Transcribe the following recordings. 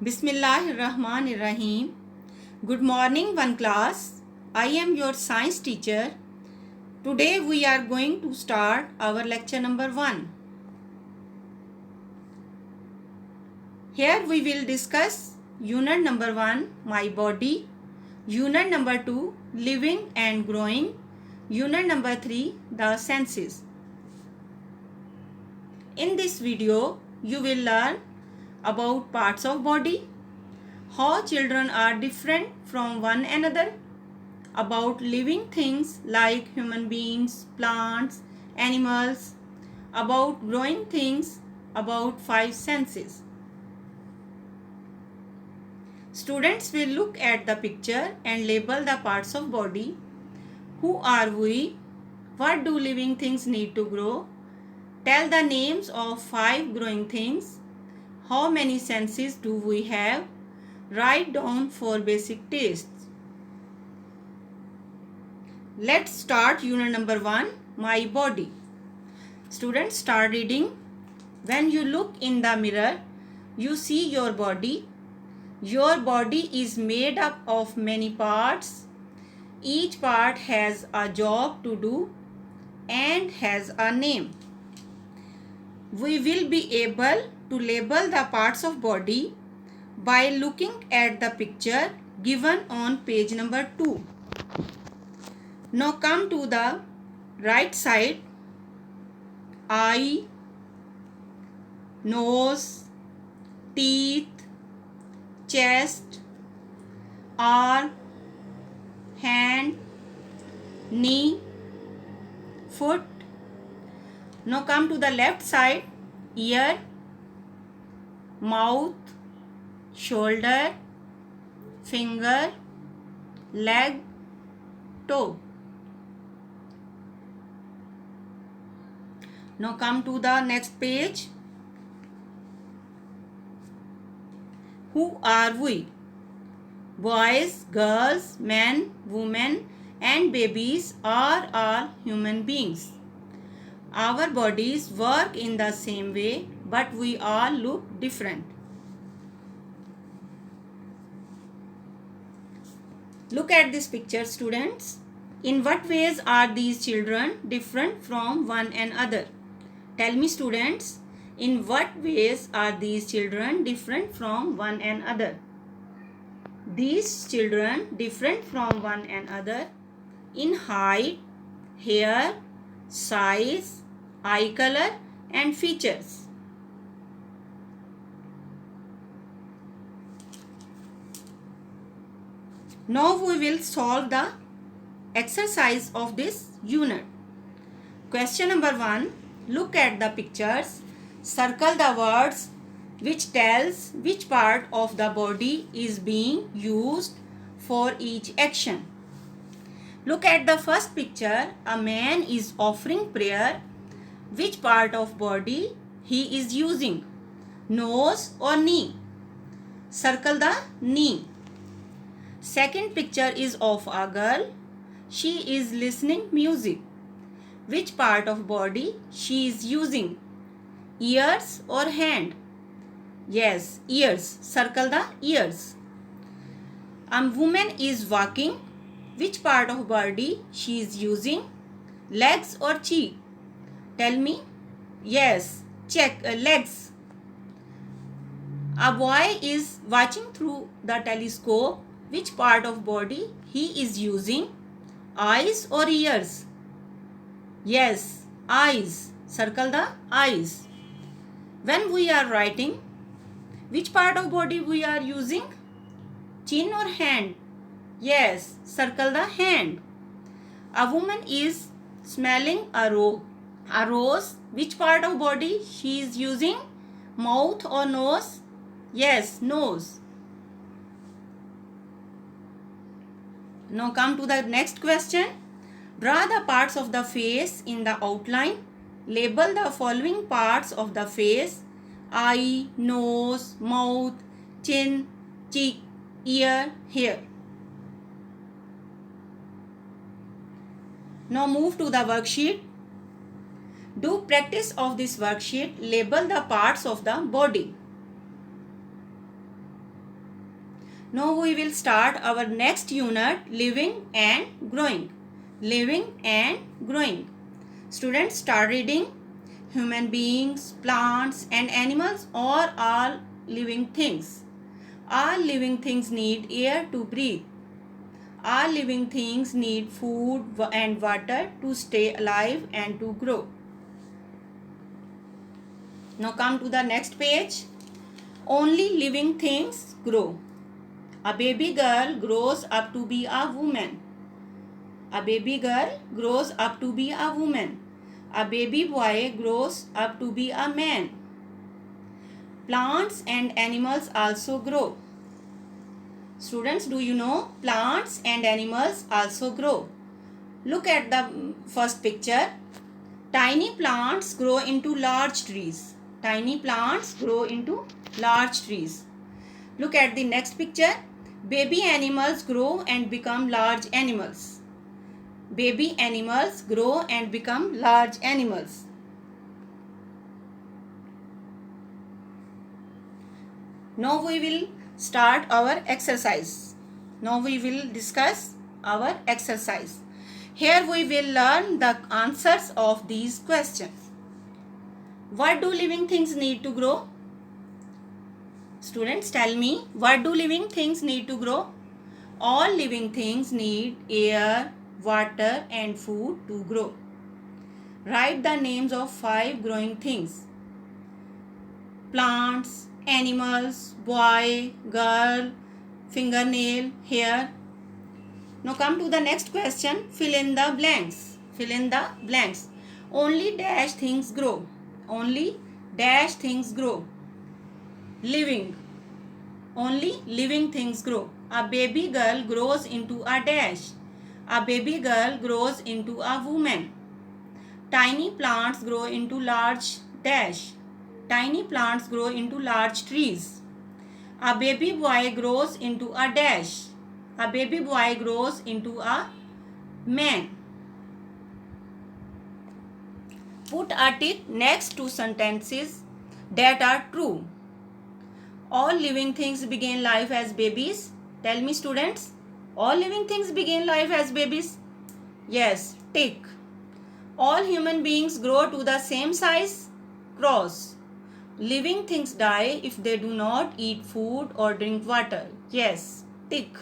Bismillahirrahmanirrahim. Good morning, one class. I am your science teacher. Today we are going to start our lecture number 1. Here we will discuss unit number 1, my body, unit number 2, living and growing, unit number 3, the senses. In this video, you will learn about parts of body, how children are different from one another, about living things like human beings, plants, animals, about growing things, about 5 senses. Students will look at the picture and label the parts of body. Who are we? What do living things need to grow? Tell the names of 5 growing things. How many senses do we have? Write down 4 basic tastes. Let's start unit number 1, my body. Students, start reading. When you look in the mirror, you see your body. Your body is made up of many parts. Each part has a job to do and has a name. We will be able to label the parts of body by looking at the picture given on page number 2. Now come to the right side. Eye, nose, teeth, chest, arm, hand, knee, foot. Now come to the left side. Ear, mouth, shoulder, finger, leg, toe. Now come to the next page. Who are we? Boys, girls, men, women and babies are all human beings. Our bodies work in the same way, but we all look different. Look at this picture, students. In what ways are these children different from one another? Tell me, students, in what ways are these children different from one another? These children different from one another in height, hair, size, eye color and features. Now we will solve the exercise of this unit. Question number 1. Look at the pictures. Circle the words which tells which part of the body is being used for each action. Look at the first picture. A man is offering prayer. Which part of body he is using? Nose or knee? Circle the knee. Second picture is of a girl. She is listening music. Which part of body she is using? Ears or hand? Yes, ears. Circle the ears. A woman is walking. Which part of body she is using? Legs or cheek? Tell me. Yes, check legs. A boy is watching through the telescope. Which part of body he is using? Eyes or ears? Yes, eyes. Circle the eyes. When we are writing, which part of body we are using? Chin or hand? Yes, circle the hand. A woman is smelling a rose. Which part of body she is using? Mouth or nose? Yes, nose. Now come to the next question. Draw the parts of the face in the outline. Label the following parts of the face: eye, nose, mouth, chin, cheek, ear, hair. Now move to the worksheet. Do practice of this worksheet. Label the parts of the body. Now we will start our next unit, living and growing. Living and growing. Students, start reading. Human beings, plants and animals are all living things. All living things need air to breathe. All living things need food and water to stay alive and to grow. Now come to the next page. Only living things grow. A baby girl grows up to be a woman. A baby girl grows up to be a woman. A baby boy grows up to be a man. Plants and animals also grow. Students, do you know plants and animals also grow? Look at the first picture. Tiny plants grow into large trees. Tiny plants grow into large trees. Look at the next picture. Baby animals grow and become large animals. Baby animals grow and become large animals. Now we will start our exercise. Now we will discuss our exercise. Here we will learn the answers of these questions. What do living things need to grow? Students, tell me, what do living things need to grow? All living things need air, water and food to grow. Write the names of 5 growing things. Plants, animals, boy, girl, fingernail, hair. Now come to the next question. Fill in the blanks. Fill in the blanks. Only dash things grow. Only dash things grow. Living. Only living things grow. A baby girl grows into a dash. A baby girl grows into a woman. Tiny plants grow into large dash. Tiny plants grow into large trees. A baby boy grows into a dash. A baby boy grows into a man. Put a tick next to sentences that are true. All living things begin life as babies. Tell me, students, all living things begin life as babies? Yes, tick. All human beings grow to the same size? Cross. Living things die if they do not eat food or drink water? Yes, tick.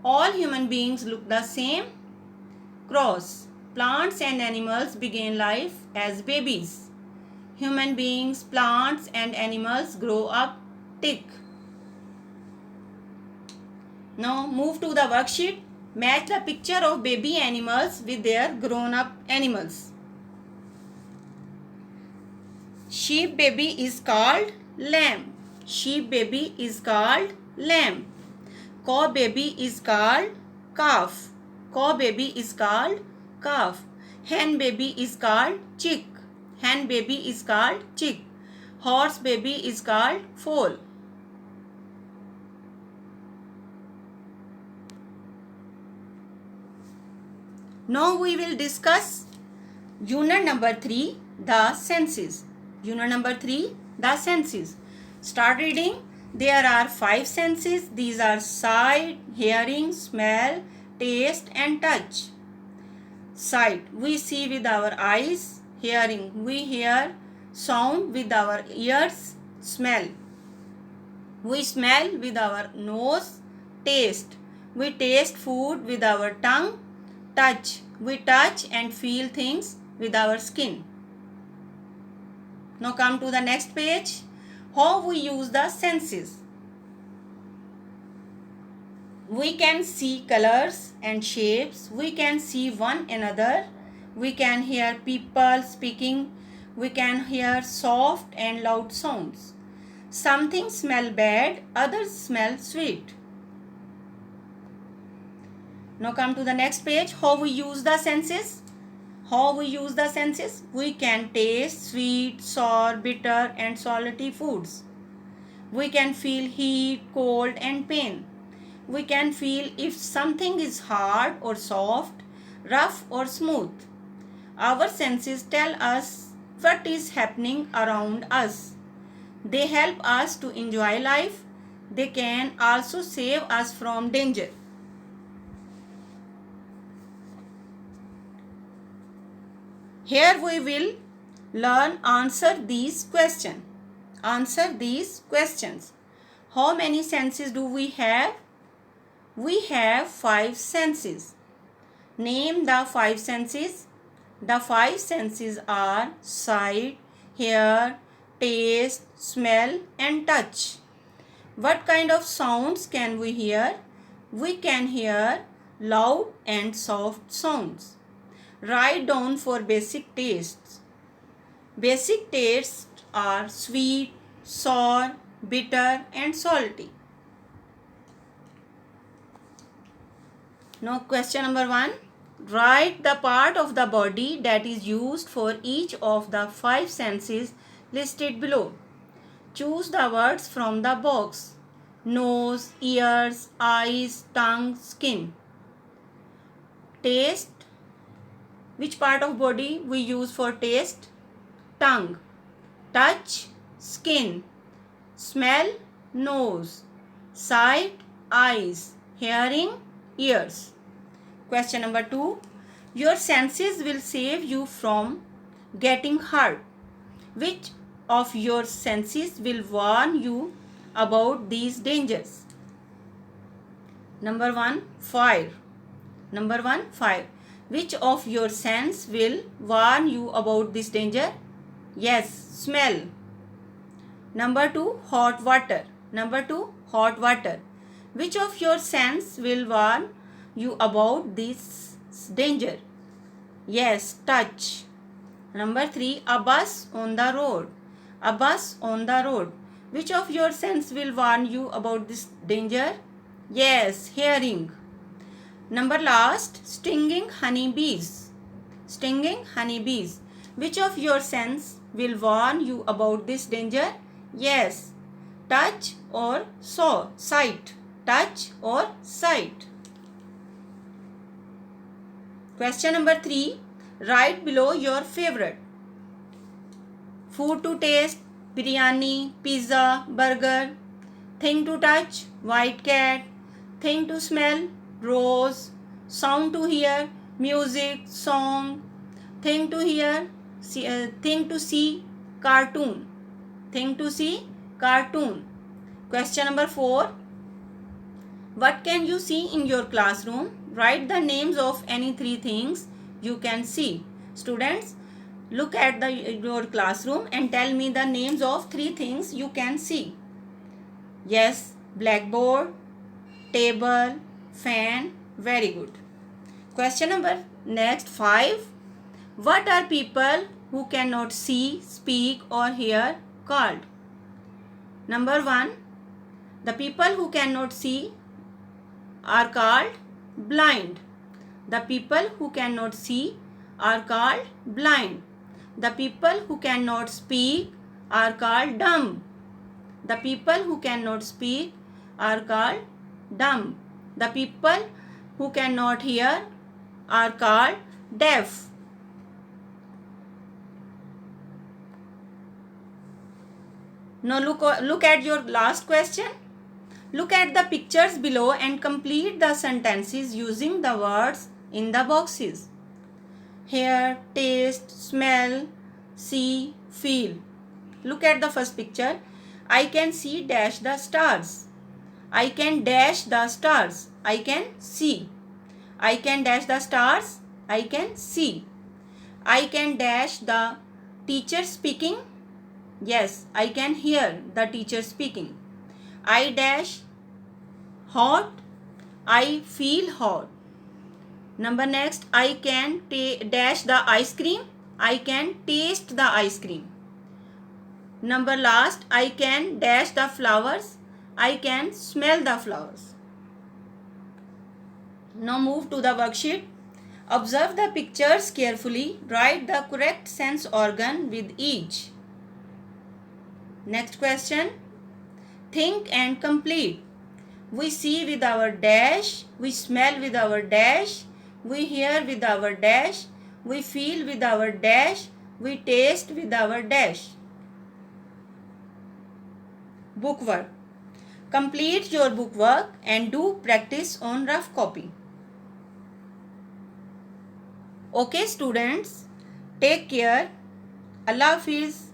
All human beings look the same? Cross. Plants and animals begin life as babies. Human beings, plants and animals grow up? Tick. Now move to the worksheet. Match the picture of baby animals with their grown-up animals. Sheep baby is called lamb. Sheep baby is called lamb. Cow baby is called calf. Cow baby is called calf. Hen baby is called chick. Hen baby is called chick. Horse baby is called foal. Now we will discuss unit number 3, the senses. Unit number 3, the senses. Start reading. There are 5 senses. These are sight, hearing, smell, taste and touch. Sight, we see with our eyes. Hearing, we hear sound with our ears. Smell, we smell with our nose. Taste, we taste food with our tongue. Touch, we touch and feel things with our skin. Now come to the next page. How we use the senses. We can see colors and shapes. We can see one another. We can hear people speaking. We can hear soft and loud sounds. Some things smell bad, others smell sweet. Now come to the next page. How we use the senses. How we use the senses. We can taste sweet, sour, bitter and salty foods. We can feel heat, cold and pain. We can feel if something is hard or soft, rough or smooth. Our senses tell us what is happening around us. They help us to enjoy life. they can also save us from danger. Here we will learn answer these questions. Answer these questions. How many senses do we have? We have 5 senses. Name the 5 senses. The 5 senses are sight, hear, taste, smell and touch. What kind of sounds can we hear? We can hear loud and soft sounds. Write down for basic tastes. Basic tastes are sweet, sour, bitter and salty. Now question number 1. Write the part of the body that is used for each of the 5 senses listed below. Choose the words from the box. Nose, ears, eyes, tongue, skin. Taste. Which part of body we use for taste? Tongue. Touch, skin. Smell, nose. Sight, eyes. Hearing, ears. Question number 2. Your senses will save you from getting hurt. Which of your senses will warn you about these dangers? Number 1, fire. Number 1, fire. Which of your sense will warn you about this danger? Yes, smell. Number 2, hot water. Number 2, hot water. Which of your sense will warn you about this danger? Yes, touch. Number 3, a bus on the road. A bus on the road. Which of your sense will warn you about this danger? Yes, hearing. Number last, stinging honeybees. Stinging honeybees. Which of your sense will warn you about this danger? Yes, touch or sight. Touch or sight. Question number 3. Write below your favorite. Food to taste, biryani, pizza, burger. Thing to touch, white cat. Thing to smell, rose. Sound to hear, music, song. Thing to hear, thing to see, cartoon. Thing to see, cartoon. Question number 4. What can you see in your classroom? Write the names of any 3 things you can see. Students, look at your classroom and tell me the names of 3 things you can see. Yes, blackboard, table, fan. Very good. Question number next 5. What are people who cannot see, speak or hear called? Number 1. The people who cannot see are called blind. The people who cannot see are called blind. The people who cannot speak are called dumb. The people who cannot speak are called dumb. The people who cannot hear are called deaf. Now look at your last question. Look at the pictures below and complete the sentences using the words in the boxes. Hear, taste, smell, see, feel. Look at the first picture. I can see dash the stars. I can dash the stars. I can see. I can dash the stars. I can see. I can dash the teacher speaking. Yes, I can hear the teacher speaking. I dash hot. I feel hot. Number next, I can dash the ice cream. I can taste the ice cream. Number last, I can dash the flowers. I can smell the flowers. Now move to the worksheet. Observe the pictures carefully. Write the correct sense organ with each. Next question. Think and complete. We see with our dash. We smell with our dash. We hear with our dash. We feel with our dash. We taste with our dash. Book work. Complete your book work and do practice on rough copy. Okay students, take care. Allah Hafiz.